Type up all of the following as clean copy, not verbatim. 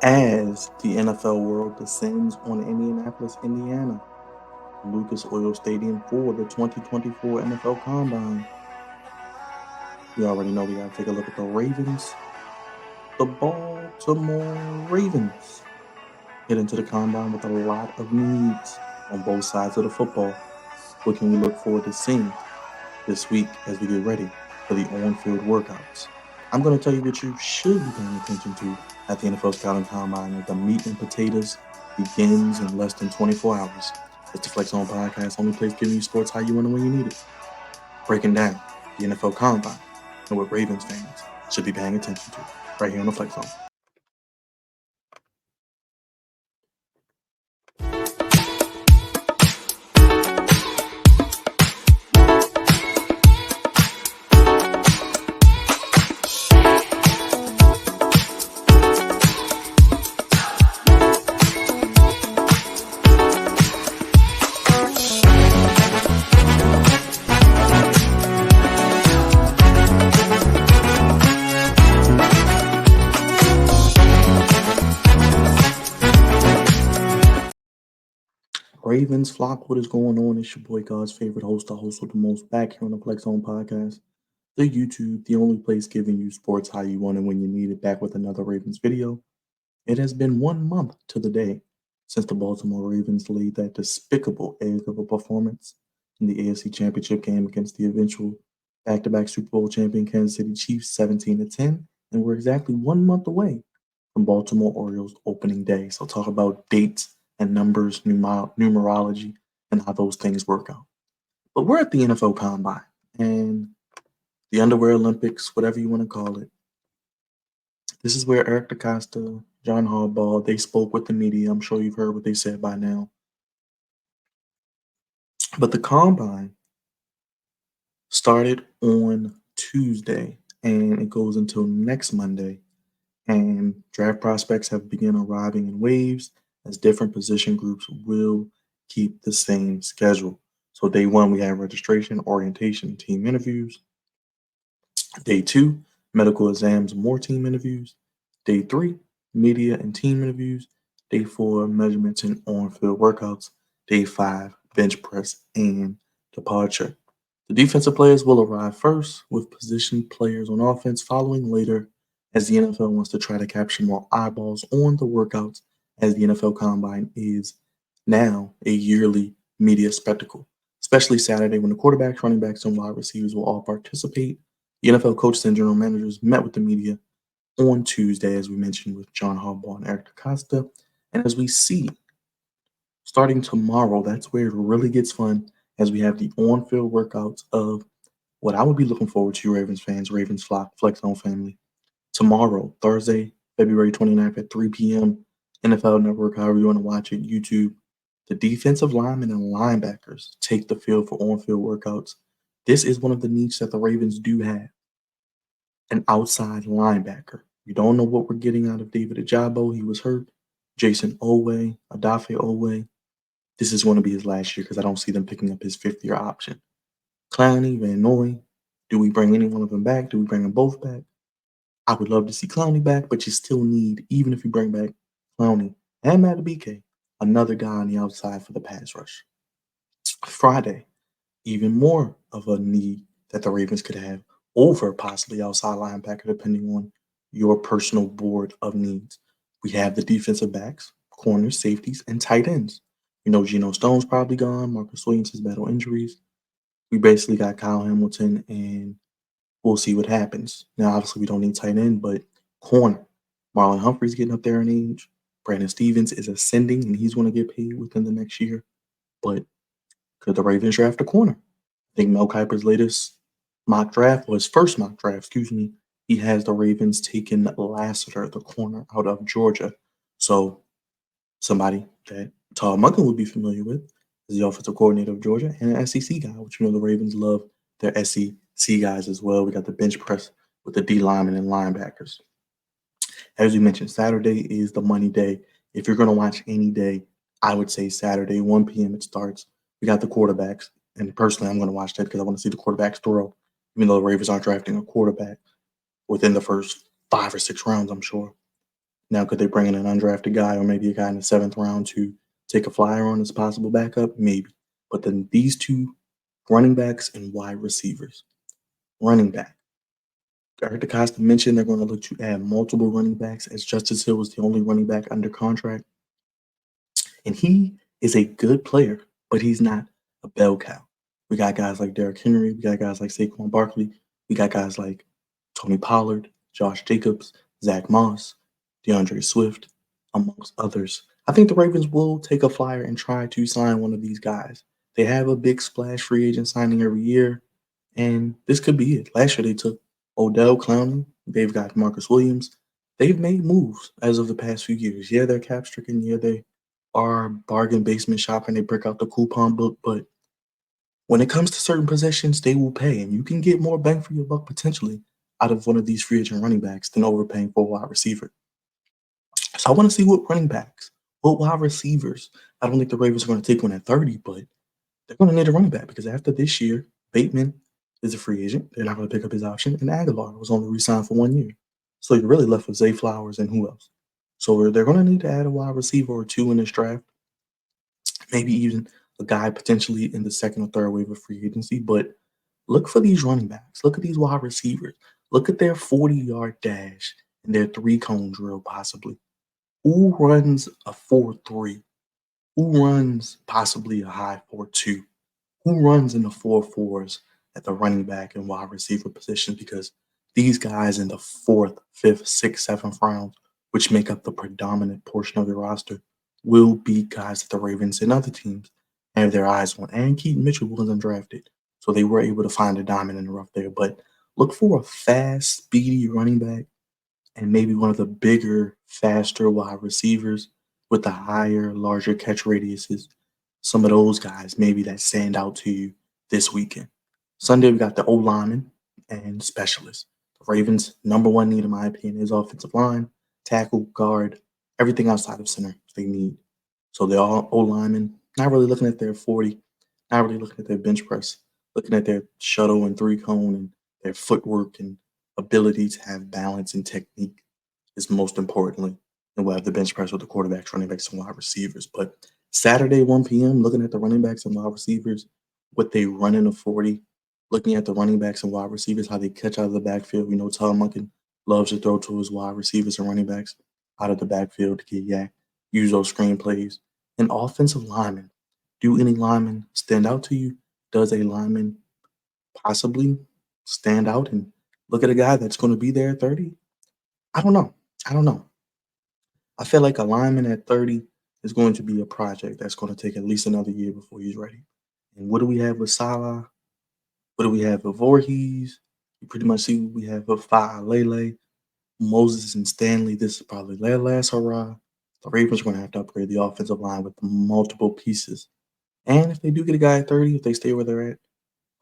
As the NFL world descends on Indianapolis, Indiana, Lucas Oil Stadium for the 2024 NFL Combine. You already know we got to take a look at the Ravens, the Baltimore Ravens. Get into the Combine with a lot of needs on both sides of the football. What can we look forward to seeing this week as we get ready for the on-field workouts? I'm going to tell you what you should be paying attention to at the NFL Scouting Combine as the meat and potatoes begins in less than 24 hours. It's the Flex On Podcast, only place giving you sports how you want and when you need it. Breaking down the NFL Combine and what Ravens fans should be paying attention to right here on the Flex On. Ravens flock, what is going on? It's your boy God's favorite host, the host with the most, back here on the Flex On Podcast, the YouTube, the only place giving you sports how you want and when you need it, back with another Ravens video. It has been 1 month to the day since the Baltimore Ravens laid that despicable egg of a performance in the AFC Championship game against the eventual back-to-back Super Bowl champion Kansas City Chiefs 17-10, and we're exactly 1 month away from Baltimore Orioles opening day. So talk about dates and numbers, numerology, and how those things work out. But we're at the NFL Combine and the Underwear Olympics, whatever you want to call it. This is where Eric DeCosta, John Harbaugh, they spoke with the media. I'm sure you've heard what they said by now. But the combine started on Tuesday and it goes until next Monday. And draft prospects have begun arriving in waves as different position groups will keep the same schedule. So day one, we have registration, orientation, and team interviews. Day two, medical exams, more team interviews. Day three, media and team interviews. Day four, measurements and on-field workouts. Day five, bench press and departure. The defensive players will arrive first, with position players on offense following later, as the NFL wants to try to capture more eyeballs on the workouts, as the NFL Combine is now a yearly media spectacle, especially Saturday when the quarterbacks, running backs, and wide receivers will all participate. The NFL coaches and general managers met with the media on Tuesday, as we mentioned, with John Harbaugh and Eric DeCosta. And as we see, starting tomorrow, that's where it really gets fun, as we have the on-field workouts of what I would be looking forward to, Ravens fans, Ravens flock, Flex On family. Tomorrow, Thursday, February 29th at 3 p.m., NFL Network, however you want to watch it, YouTube. The defensive linemen and linebackers take the field for on-field workouts. This is one of the needs that the Ravens do have, an outside linebacker. We don't know what we're getting out of David Ajabo. He was hurt. Jason Owe, Adafe Owe. This is going to be his last year because I don't see them picking up his fifth-year option. Clowney, Van Noy. Do we bring any one of them back? Do we bring them both back? I would love to see Clowney back, but you still need, even if you bring back Clowney and Matt BK, another guy on the outside for the pass rush. Friday, even more of a need that the Ravens could have over possibly outside linebacker, depending on your personal board of needs. We have the defensive backs, corners, safeties, and tight ends. You know, Geno Stone's probably gone. Marcus Williams has battled injuries. We basically got Kyle Hamilton, and we'll see what happens. Now, obviously, we don't need tight end, but corner. Marlon Humphrey's getting up there in age. Brandon Stevens is ascending, and he's going to get paid within the next year. But could the Ravens draft a corner? I think Mel Kiper's latest mock draft, or his first mock draft, excuse me, he has the Ravens taking Lassiter, the corner out of Georgia. So somebody that Todd Monken would be familiar with is the offensive coordinator of Georgia and an SEC guy, which you know the Ravens love their SEC guys as well. We got the bench press with the D linemen and linebackers. As you mentioned, Saturday is the money day. If you're going to watch any day, I would say Saturday, 1 p.m. it starts. We got the quarterbacks. And personally, I'm going to watch that because I want to see the quarterbacks throw, even though the Ravens aren't drafting a quarterback within the first 5 or 6 rounds, I'm sure. Now, could they bring in an undrafted guy or maybe a guy in the seventh round to take a flyer on as possible backup? Maybe. But then these two running backs and wide receivers. Running back. I heard DeCosta mention they're going to look to add multiple running backs as Justice Hill was the only running back under contract. And he is a good player, but he's not a bell cow. We got guys like Derrick Henry. We got guys like Saquon Barkley. We got guys like Tony Pollard, Josh Jacobs, Zach Moss, DeAndre Swift, amongst others. I think the Ravens will take a flyer and try to sign one of these guys. They have a big splash free agent signing every year, and this could be it. Last year they took Odell Clowney. They've got Marcus Williams. They've made moves as of the past few years. Yeah, they're cap stricken. Yeah, they are bargain basement shopping. They break out the coupon book, but when it comes to certain possessions, they will pay, and you can get more bang for your buck potentially out of one of these free agent running backs than overpaying for a wide receiver. So I want to see what running backs, what wide receivers. I don't think the Ravens are going to take one at 30, but they're going to need a running back because after this year, Bateman is a free agent. They're not going to pick up his option, and Aguilar was only re-signed for 1 year. So you're really left with Zay Flowers and who else? So they're going to need to add a wide receiver or two in this draft, maybe even a guy potentially in the second or third wave of free agency. But look for these running backs. Look at these wide receivers. Look at their 40-yard dash and their three cone drill, possibly. Who runs a 4.3? Who runs possibly a high 4.2? Who runs in the 4.4s at the running back and wide receiver positions? Because these guys in the fourth, fifth, sixth, seventh rounds, which make up the predominant portion of the roster, will be guys that the Ravens and other teams have their eyes on. And Keaton Mitchell wasn't drafted, so they were able to find a diamond in the rough there. But look for a fast, speedy running back and maybe one of the bigger, faster wide receivers with the higher, larger catch radiuses. Some of those guys maybe that stand out to you this weekend. Sunday, we got the O lineman and specialists. The Ravens' number one need, in my opinion, is offensive line, tackle, guard, everything outside of center they need. So they're all O linemen, not really looking at their 40, not really looking at their bench press, looking at their shuttle and three cone and their footwork and ability to have balance and technique is most importantly. And we'll have the bench press with the quarterbacks, running backs, and wide receivers. But Saturday, 1 p.m., looking at the running backs and wide receivers, what they run in a 40, looking at the running backs and wide receivers, how they catch out of the backfield. We know Tom Munkin loves to throw to his wide receivers and running backs out of the backfield to get yak, use those screen plays. And offensive linemen. Do any linemen stand out to you? Does a lineman possibly stand out and look at a guy that's going to be there at 30? I don't know. I don't know. I feel like a lineman at 30 is going to be a project that's going to take at least another year before he's ready. And what do we have with Salah? What do we have with Voorhees? You pretty much see what we have with Lele, Moses, and Stanley. This is probably their last hurrah. The Ravens are going to have to upgrade the offensive line with multiple pieces. And if they do get a guy at 30, if they stay where they're at,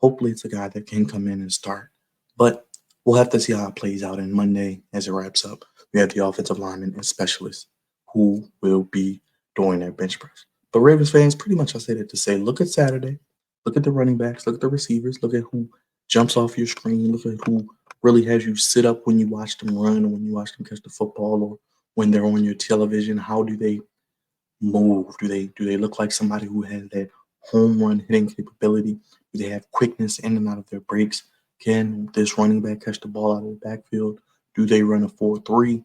hopefully it's a guy that can come in and start. But we'll have to see how it plays out on Monday as it wraps up. We have the offensive linemen and specialists who will be doing their bench press. But Ravens fans, pretty much I say that to say, look at Saturday, look at the running backs, look at the receivers, look at who jumps off your screen, look at who really has you sit up when you watch them run or when you watch them catch the football or when they're on your television. How do they move? Do they look like somebody who has that home run hitting capability? Do they have quickness in and out of their breaks? Can this running back catch the ball out of the backfield? Do they run a 4.3?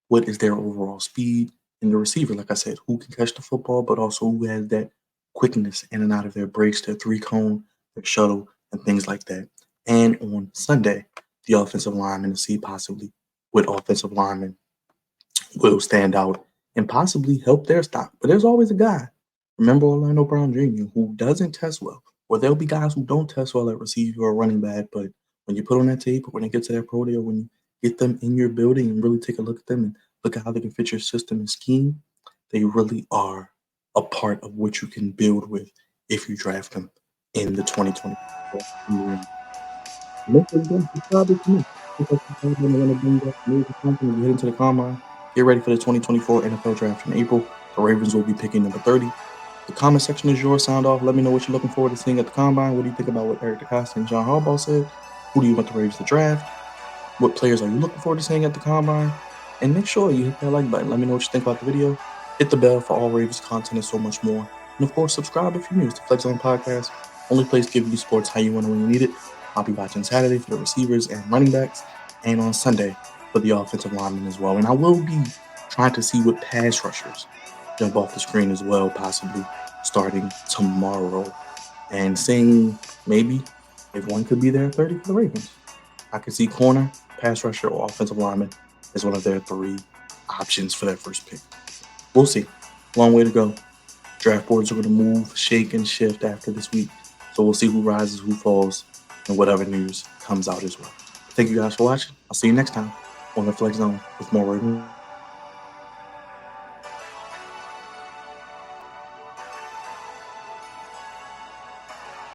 What is their overall speed? And the receiver, like I said, who can catch the football, but also who has that quickness in and out of their breaks, their three cone, their shuttle, and things like that. And on Sunday, the offensive lineman to see possibly what offensive lineman will stand out and possibly help their stock. But there's always a guy. Remember Orlando Brown Jr., who doesn't test well. Or there'll be guys who don't test well at receiver or running back, but when you put on that tape or when they get to that pro day or when you get them in your building and really take a look at them and look at how they can fit your system and scheme, they really are a part of what you can build with if you draft them in the 2024. Most of them subscribe to me. Just like subscribe and want to bring back amazing content as we head into the combine. Get ready for the 2024 NFL Draft in April. The Ravens will be picking number 30. The comment section is yours. Sound off. Let me know what you're looking forward to seeing at the combine. What do you think about what Eric DeCosta and John Harbaugh said? Who do you want the Ravens to draft? What players are you looking forward to seeing at the combine? And make sure you hit that like button. Let me know what you think about the video. Hit the bell for all Ravens content and so much more. And of course, subscribe if you're new. It's the Flex Zone Podcast, only place giving you sports how you want and when you need it. I'll be watching Saturday for the receivers and running backs, and on Sunday for the offensive linemen as well. And I will be trying to see what pass rushers jump off the screen as well, possibly starting tomorrow. And seeing maybe if one could be there at 30 for the Ravens. I could see corner, pass rusher, or offensive lineman as one of their three options for that first pick. We'll see. Long way to go. Draft boards are going to move, shake, and shift after this week. So we'll see who rises, who falls, and whatever news comes out as well. Thank you guys for watching. I'll see you next time on the Flex Zone with more Ravens